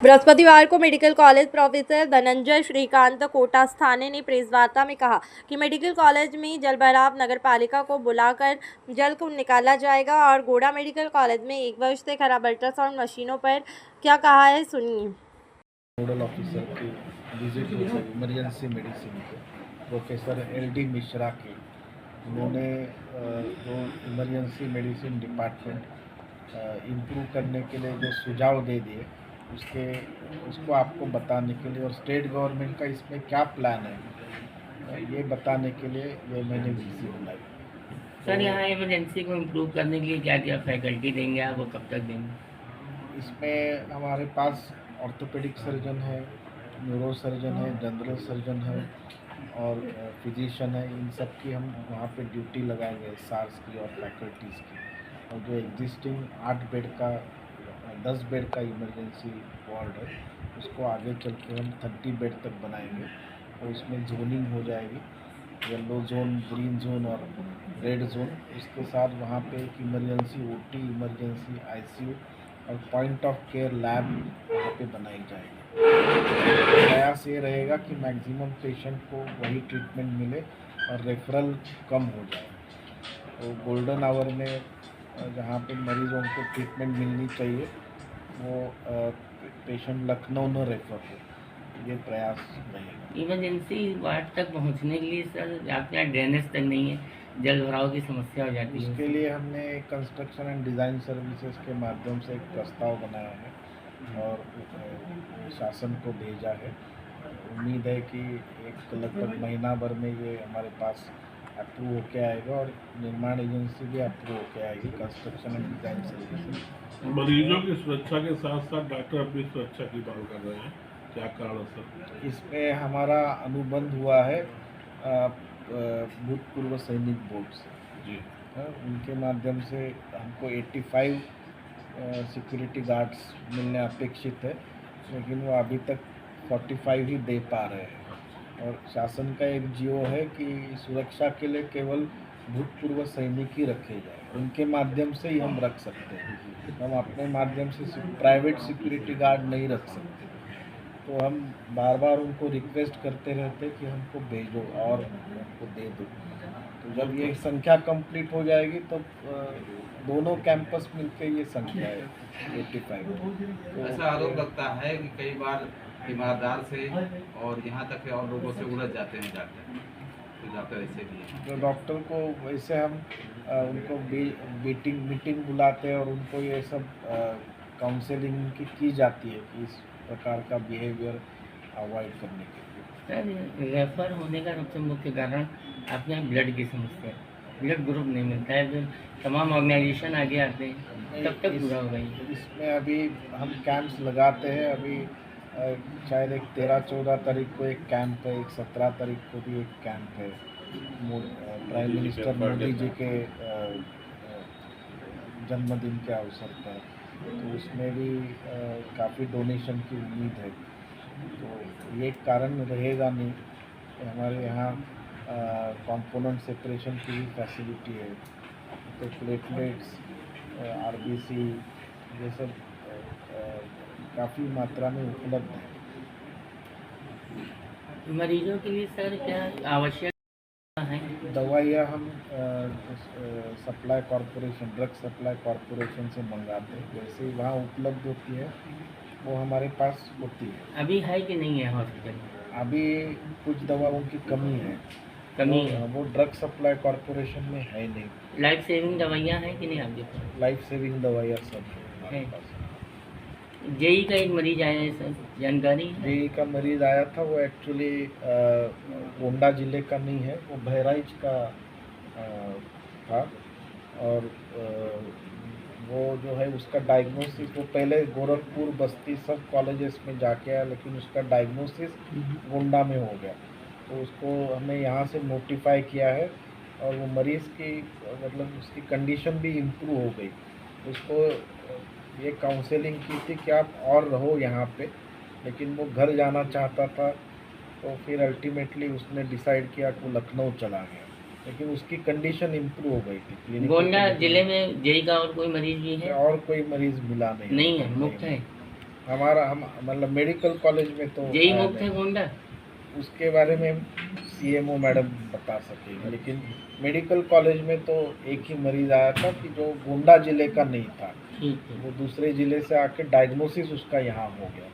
बृहस्पतिवार को medical college professor Dhananjay Shrikant Kotasthane ने प्रेस वार्ता में कहा कि मेडिकल कॉलेज में जलभराव नगरपालिका को बुलाकर जल को निकाला जाएगा और गोड़ा मेडिकल कॉलेज में 1 वर्ष से खराब अल्ट्रासाउंड मशीनों पर क्या कहा है, सुनिए। नोडल ऑफिसर की विजिट हुई थी इमरजेंसी मेडिसिन के प्रोफेसर LD मिश्रा के। उन्होंने जो इमरजेंसी मेडिसिन डिपार्टमेंट इम्प्रूव करने के लिए जो सुझाव दे दिए उसको आपको बताने के लिए और स्टेट गवर्नमेंट का इसमें क्या प्लान है ये बताने के लिए ये मैंने VC बुलाई। सर यहाँ इमरजेंसी को इम्प्रूव करने के लिए क्या क्या फैकल्टी देंगे आप, वो कब तक देंगे? इसमें हमारे पास ऑर्थोपेडिक सर्जन है, न्यूरो सर्जन है, जनरल सर्जन है और फिजिशियन है। इन सब की हम वहाँ पे ड्यूटी लगाएंगे, SARS की और फैकल्टीज़ की। और जो एग्जिस्टिंग 10 बेड का इमरजेंसी वार्ड है उसको आगे चल के हम 30 बेड तक बनाएंगे और उसमें जोनिंग हो जाएगी, येलो जोन, ग्रीन जोन और रेड जोन। उसके साथ वहाँ पे एक इमरजेंसी OT, इमरजेंसी ICU और पॉइंट ऑफ केयर लैब वहाँ पे बनाई जाएगी। प्रयास ये रहेगा कि मैक्सिमम पेशेंट को वही ट्रीटमेंट मिले और रेफरल कम हो जाए। तो गोल्डन आवर में जहाँ पे मरीजों को ट्रीटमेंट मिलनी चाहिए वो पेशेंट लखनऊ न रेफर हो, ये प्रयास रहेगा। इमरजेंसी वार्ड तक पहुँचने के लिए सर आपके यहाँ ड्रेनेज तक नहीं है, जल भराव की समस्या हो जाती है। उसके लिए हमने कंस्ट्रक्शन एंड डिज़ाइन सर्विसेज के माध्यम से एक प्रस्ताव बनाया है और शासन को भेजा है। उम्मीद है कि एक लगभग महीना भर में ये हमारे पास अप्रूव होके आएगा और निर्माण एजेंसी भी अप्रूव होके आएगी, कंस्ट्रक्शन एंड डिज़ाइन सर्विसेज। मरीजों की सुरक्षा के साथ साथ डॉक्टर अपनी सुरक्षा की बात कर रहे हैं, क्या कारण सर? इसमें हमारा अनुबंध हुआ है भूतपूर्व सैनिक बोर्ड से जी। उनके माध्यम से हमको 85 सिक्योरिटी गार्ड्स मिलने अपेक्षित है, लेकिन वो अभी तक 45 ही दे पा रहे हैं। और शासन का एक जियो है कि सुरक्षा के लिए केवल भूतपूर्व सैनिक ही रखे जाए, उनके माध्यम से ही हम रख सकते हैं। हम अपने माध्यम से प्राइवेट सिक्योरिटी गार्ड नहीं रख सकते। तो हम बार बार उनको रिक्वेस्ट करते रहते कि हमको भेजो और हमको दे दो। तो जब ये संख्या कंप्लीट हो जाएगी तो दोनों कैंपस मिलकर ये संख्या है 85। तो ऐसा आरोप लगता है कि कई बार ईमानदार से और यहाँ तक के और लोगों से उलझ जाते हैं डॉक्टर, तो डॉक्टर ऐसे भी है। तो डॉक्टर को वैसे हम उनको मीटिंग बुलाते हैं और उनको ये सब काउंसलिंग की जाती है कि इस प्रकार का बिहेवियर अवॉइड करने के लिए। सर रेफर होने का सबसे मुख्य कारण आपके यहाँ ब्लड की समस्या है, ब्लड ग्रुप नहीं मिलता है, जो तमाम ऑर्गेनाइजेशन आगे आते हैं, कब तक पूरा होगा ये? इसमें अभी हम कैंप्स लगाते हैं। अभी शायद एक 13-14 तारीख को एक कैंप है, एक 17 तारीख को भी एक कैंप है प्राइम मिनिस्टर मोदी जी के जन्मदिन के अवसर पर। तो उसमें भी काफ़ी डोनेशन की उम्मीद है। तो ये कारण रहेगा नहीं। हमारे यहाँ कंपोनेंट सेपरेशन की भी फैसिलिटी है, तो प्लेटलेट्स, RBC ये सब काफ़ी मात्रा में उपलब्ध है। मरीजों के लिए सर क्या आवश्यक है? दवाइयाँ हम supply corporation, drug supply corporation से मंगाते हैं। जैसे ही वहाँ उपलब्ध होती है वो हमारे पास होती है। अभी है कि नहीं है हॉस्पिटल? अभी कुछ दवाओं की कमी है, कमी है। वो ड्रग सप्लाई कॉरपोरेशन में है नहीं। लाइफ सेविंग दवाइयाँ हैं कि नहीं आपके पास? लाइफ सेविंग दवाइयाँ सब हमारे है। पास। जेई का एक मरीज आया है सर, जानकारी है? जेई का मरीज आया था, वो एक्चुअली गोंडा ज़िले का नहीं है, वो बहराइच का था। और वो जो है उसका डायग्नोसिस, वो पहले गोरखपुर, बस्ती सब कॉलेजेस में जाके आया, लेकिन उसका डायग्नोसिस गोंडा में हो गया। तो उसको हमने यहाँ से नोटिफाई किया है और वो मरीज़ की मतलब उसकी कंडीशन भी इम्प्रूव हो गई। उसको ये काउंसलिंग की थी कि आप और रहो यहाँ पे, लेकिन वो घर जाना चाहता था। तो फिर अल्टीमेटली उसने डिसाइड किया कि वो लखनऊ चला गया, लेकिन उसकी कंडीशन इम्प्रूव हो गई थी। गोंडा जिले में जेई का और कोई मरीज भी है? और कोई मरीज़ मिला नहीं नहीं है, मुक्त है। हमारा हम मतलब मेडिकल कॉलेज में तो जेई आया मुक्त है नहीं। गोंडा। उसके बारे में सीएमओ मैडम बता सकेगी, लेकिन मेडिकल कॉलेज में तो एक ही मरीज आया था कि जो गोंडा जिले का नहीं था, ठीक है। वो दूसरे जिले से आके डायग्नोसिस उसका यहाँ हो गया।